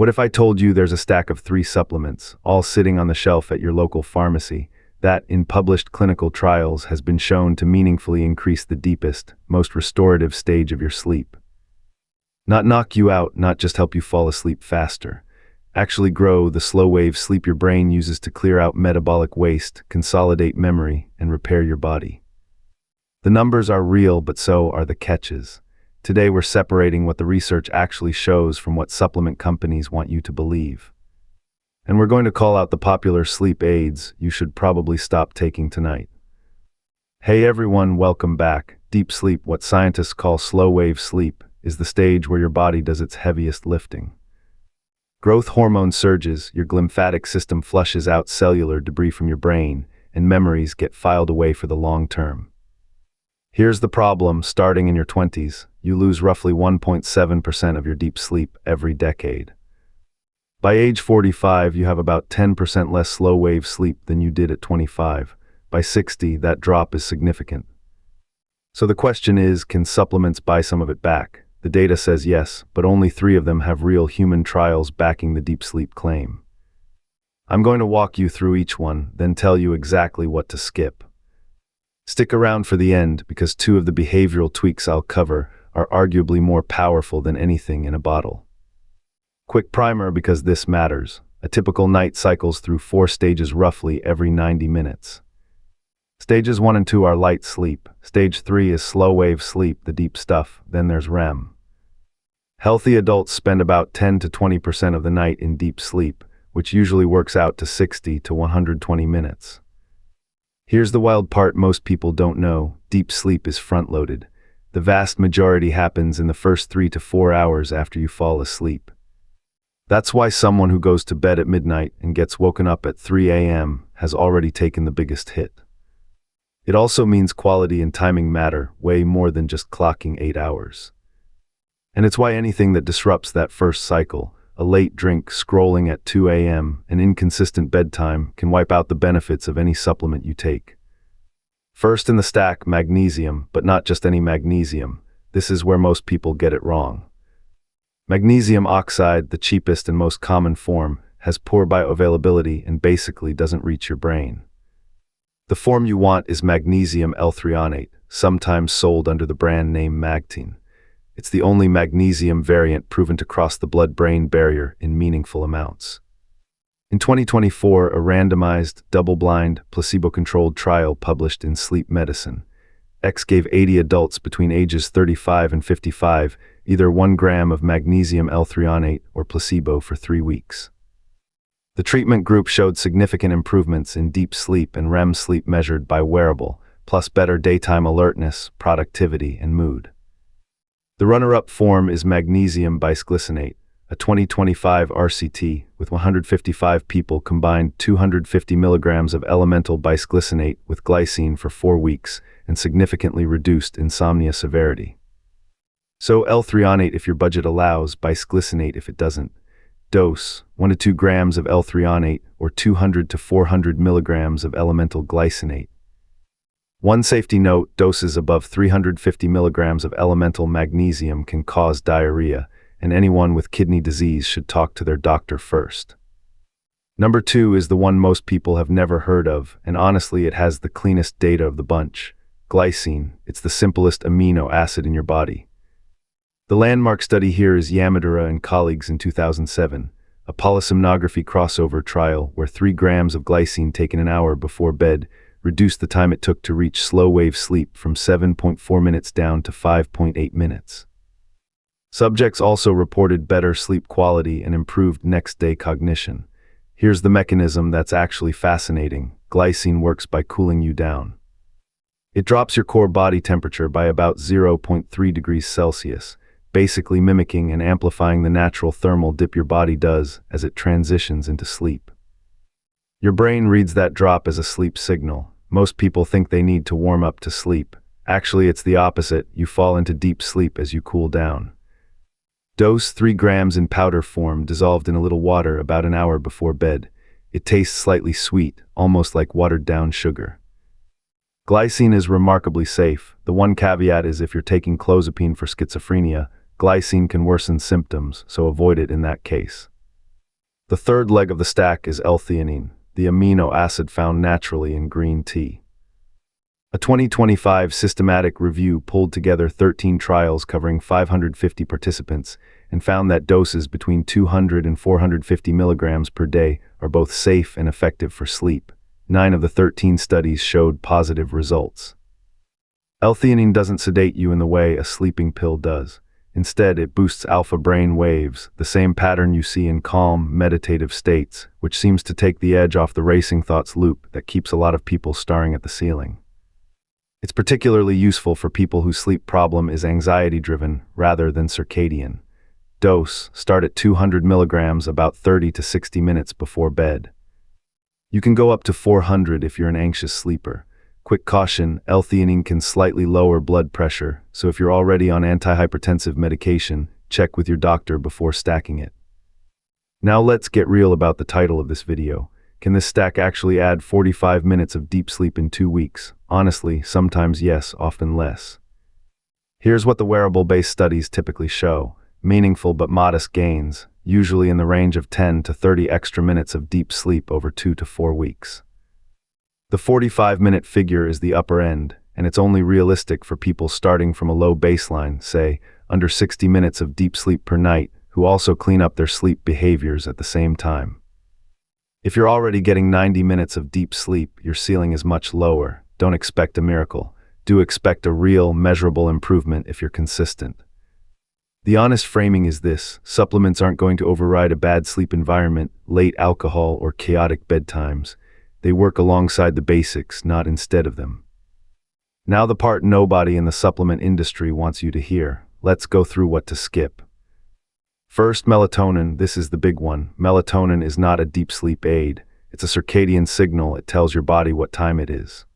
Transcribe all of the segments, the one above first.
What if I told you there's a stack of 3 supplements, all sitting on the shelf at your local pharmacy, that, in published clinical trials, has been shown to meaningfully increase the deepest, most restorative stage of your sleep? Not knock you out, not just help you fall asleep faster. Actually grow the slow-wave sleep your brain uses to clear out metabolic waste, consolidate memory, and repair your body. The numbers are real, but so are the catches. Today we're separating what the research actually shows from what supplement companies want you to believe. And we're going to call out the popular sleep aids you should probably stop taking tonight. Hey everyone, welcome back. Deep sleep, what scientists call slow-wave sleep, is the stage where your body does its heaviest lifting. Growth hormone surges, your glymphatic system flushes out cellular debris from your brain, and memories get filed away for the long term. Here's the problem: starting in your 20s, you lose roughly 1.7% of your deep sleep every decade. By age 45, you have about 10% less slow-wave sleep than you did at 25. By 60, that drop is significant. So the question is, can supplements buy some of it back? The data says yes, but only 3 of them have real human trials backing the deep sleep claim. I'm going to walk you through each one, then tell you exactly what to skip. Stick around for the end, because 2 of the behavioral tweaks I'll cover are arguably more powerful than anything in a bottle. Quick primer, because this matters. A typical night cycles through 4 stages roughly every 90 minutes. Stages 1 and 2 are light sleep. Stage 3 is slow-wave sleep, the deep stuff. Then there's REM. Healthy adults spend about 10 to 20% of the night in deep sleep, which usually works out to 60 to 120 minutes. Here's the wild part most people don't know: deep sleep is front-loaded. The vast majority happens in the first 3 to 4 hours after you fall asleep. That's why someone who goes to bed at midnight and gets woken up at 3 a.m. has already taken the biggest hit. It also means quality and timing matter way more than just clocking 8 hours. And it's why anything that disrupts that first cycle, a late drink, scrolling at 2 a.m., an inconsistent bedtime, can wipe out the benefits of any supplement you take. First in the stack, magnesium, but not just any magnesium. This is where most people get it wrong. Magnesium oxide, the cheapest and most common form, has poor bioavailability and basically doesn't reach your brain. The form you want is magnesium L-threonate, sometimes sold under the brand name Magtine. It's the only magnesium variant proven to cross the blood-brain barrier in meaningful amounts. In 2024, a randomized, double-blind, placebo-controlled trial published in Sleep Medicine gave 80 adults between ages 35 and 55 either 1 gram of magnesium L-threonate or placebo for 3 weeks. The treatment group showed significant improvements in deep sleep and REM sleep measured by wearable, plus better daytime alertness, productivity, and mood. The runner-up form is magnesium bisglycinate, a 2025 RCT with 155 people combined 250 milligrams of elemental bisglycinate with glycine for 4 weeks and significantly reduced insomnia severity. So L-threonate if your budget allows, bisglycinate if it doesn't. Dose: 1 to 2 grams of L-threonate or 200 to 400 milligrams of elemental glycinate. One safety note: doses above 350 milligrams of elemental magnesium can cause diarrhea, and anyone with kidney disease should talk to their doctor first. Number 2 is the one most people have never heard of, and honestly it has the cleanest data of the bunch. Glycine. It's the simplest amino acid in your body. The landmark study here is Yamadura and colleagues in 2007, a polysomnography crossover trial where 3 grams of glycine taken an hour before bed reduced the time it took to reach slow-wave sleep from 7.4 minutes down to 5.8 minutes. Subjects also reported better sleep quality and improved next-day cognition. Here's the mechanism that's actually fascinating. Glycine works by cooling you down. It drops your core body temperature by about 0.3 degrees Celsius, basically mimicking and amplifying the natural thermal dip your body does as it transitions into sleep. Your brain reads that drop as a sleep signal. Most people think they need to warm up to sleep. Actually, it's the opposite. You fall into deep sleep as you cool down. Dose: 3 grams in powder form, dissolved in a little water about an hour before bed. It tastes slightly sweet, almost like watered-down sugar. Glycine is remarkably safe. The one caveat is if you're taking clozapine for schizophrenia, glycine can worsen symptoms, so avoid it in that case. The third leg of the stack is L-theanine, the amino acid found naturally in green tea. A 2025 systematic review pulled together 13 trials covering 550 participants and found that doses between 200 and 450 milligrams per day are both safe and effective for sleep. 9 of the 13 studies showed positive results. L-theanine doesn't sedate you in the way a sleeping pill does. Instead, it boosts alpha brain waves, the same pattern you see in calm, meditative states, which seems to take the edge off the racing thoughts loop that keeps a lot of people staring at the ceiling. It's particularly useful for people whose sleep problem is anxiety-driven rather than circadian. Dose: start at 200 milligrams about 30 to 60 minutes before bed. You can go up to 400 if you're an anxious sleeper. Quick caution, L-theanine can slightly lower blood pressure, so if you're already on antihypertensive medication, check with your doctor before stacking it. Now let's get real about the title of this video. Can this stack actually add 45 minutes of deep sleep in 2 weeks? Honestly, sometimes yes, often less. Here's what the wearable-based studies typically show. Meaningful but modest gains, usually in the range of 10 to 30 extra minutes of deep sleep over 2 to 4 weeks. The 45-minute figure is the upper end, and it's only realistic for people starting from a low baseline, say, under 60 minutes of deep sleep per night, who also clean up their sleep behaviors at the same time. If you're already getting 90 minutes of deep sleep, your ceiling is much lower. Don't expect a miracle. Do expect a real, measurable improvement if you're consistent. The honest framing is this: supplements aren't going to override a bad sleep environment, late alcohol, or chaotic bedtimes. They work alongside the basics, not instead of them. Now the part nobody in the supplement industry wants you to hear. Let's go through what to skip. First, melatonin. This is the big one. Melatonin is not a deep sleep aid. It's a circadian signal. It tells your body what time it is.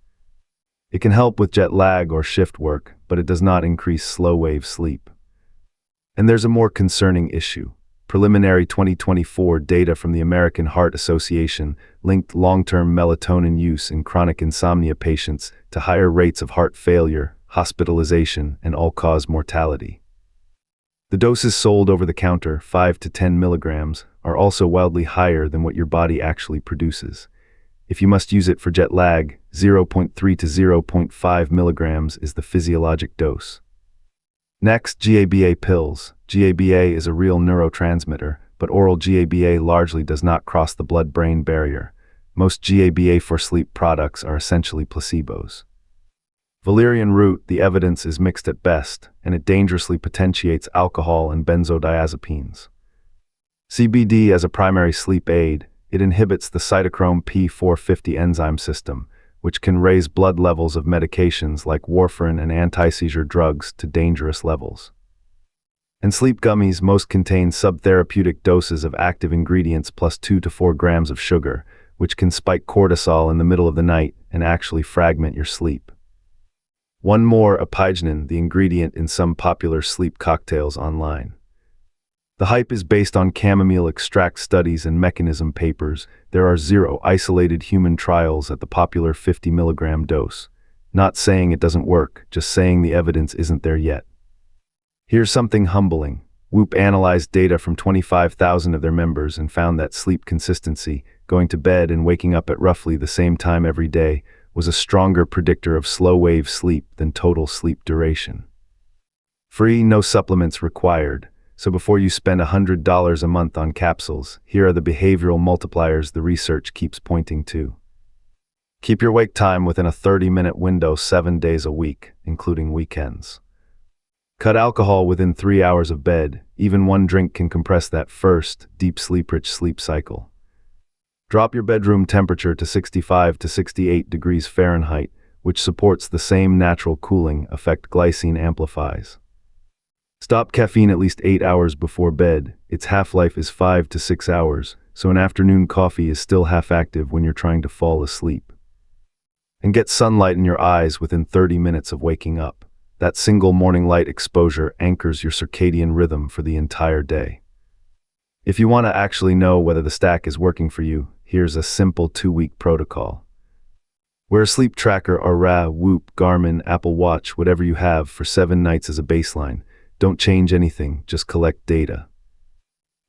It can help with jet lag or shift work, but it does not increase slow-wave sleep. And there's a more concerning issue. Preliminary 2024 data from the American Heart Association linked long-term melatonin use in chronic insomnia patients to higher rates of heart failure, hospitalization, and all-cause mortality. The doses sold over the counter, 5 to 10 milligrams, are also wildly higher than what your body actually produces. If you must use it for jet lag, 0.3 to 0.5 milligrams is the physiologic dose. Next, GABA pills. GABA is a real neurotransmitter, but oral GABA largely does not cross the blood-brain barrier. Most GABA for sleep products are essentially placebos. Valerian root, the evidence is mixed at best, and it dangerously potentiates alcohol and benzodiazepines. CBD as a primary sleep aid, it inhibits the cytochrome P450 enzyme system, which can raise blood levels of medications like warfarin and anti-seizure drugs to dangerous levels. And sleep gummies most contain subtherapeutic doses of active ingredients plus 2 to 4 grams of sugar, which can spike cortisol in the middle of the night and actually fragment your sleep. One more, apigenin, the ingredient in some popular sleep cocktails online. The hype is based on chamomile extract studies and mechanism papers. There are 0 isolated human trials at the popular 50 milligram dose. Not saying it doesn't work, just saying the evidence isn't there yet. Here's something humbling. Whoop analyzed data from 25,000 of their members and found that sleep consistency, going to bed and waking up at roughly the same time every day, was a stronger predictor of slow-wave sleep than total sleep duration. Free, no supplements required. So before you spend $100 a month on capsules, here are the behavioral multipliers the research keeps pointing to. Keep your wake time within a 30-minute window 7 days a week, including weekends. Cut alcohol within 3 hours of bed. Even one drink can compress that first, deep sleep-rich sleep cycle. Drop your bedroom temperature to 65 to 68 degrees Fahrenheit, which supports the same natural cooling effect glycine amplifies. Stop caffeine at least 8 hours before bed. Its half-life is 5 to 6 hours, so an afternoon coffee is still half-active when you're trying to fall asleep. And get sunlight in your eyes within 30 minutes of waking up. That single morning light exposure anchors your circadian rhythm for the entire day. If you want to actually know whether the stack is working for you, here's a simple 2-week protocol. Wear a sleep tracker or Ra, Whoop, Garmin, Apple Watch, whatever you have, for 7 nights as a baseline. Don't change anything, just collect data.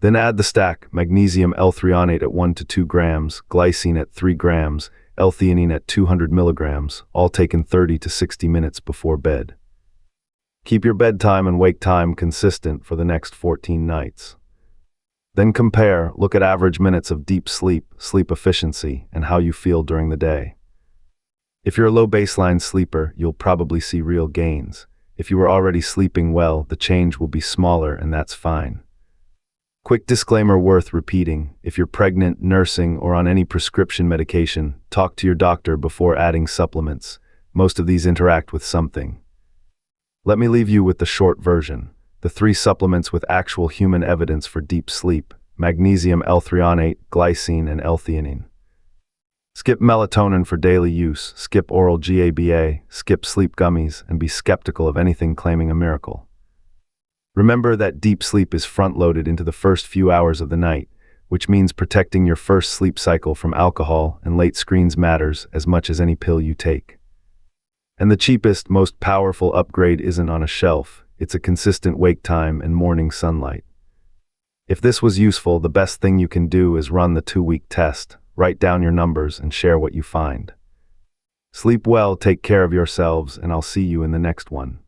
Then add the stack: magnesium L-threonate at 1 to 2 grams, glycine at 3 grams, L-theanine at 200 milligrams, all taken 30 to 60 minutes before bed. Keep your bedtime and wake time consistent for the next 14 nights. Then compare, look at average minutes of deep sleep, sleep efficiency, and how you feel during the day. If you're a low baseline sleeper, you'll probably see real gains. If you were already sleeping well, the change will be smaller, and that's fine. Quick disclaimer worth repeating: if you're pregnant, nursing, or on any prescription medication, talk to your doctor before adding supplements. Most of these interact with something. Let me leave you with the short version: the 3 supplements with actual human evidence for deep sleep: magnesium L-threonate, glycine, and L-theanine. Skip melatonin for daily use, skip oral GABA, skip sleep gummies, and be skeptical of anything claiming a miracle. Remember that deep sleep is front-loaded into the first few hours of the night, which means protecting your first sleep cycle from alcohol and late screens matters as much as any pill you take. And the cheapest, most powerful upgrade isn't on a shelf, it's a consistent wake time and morning sunlight. If this was useful, the best thing you can do is run the 2-week test, write down your numbers, and share what you find. Sleep well, take care of yourselves, and I'll see you in the next one.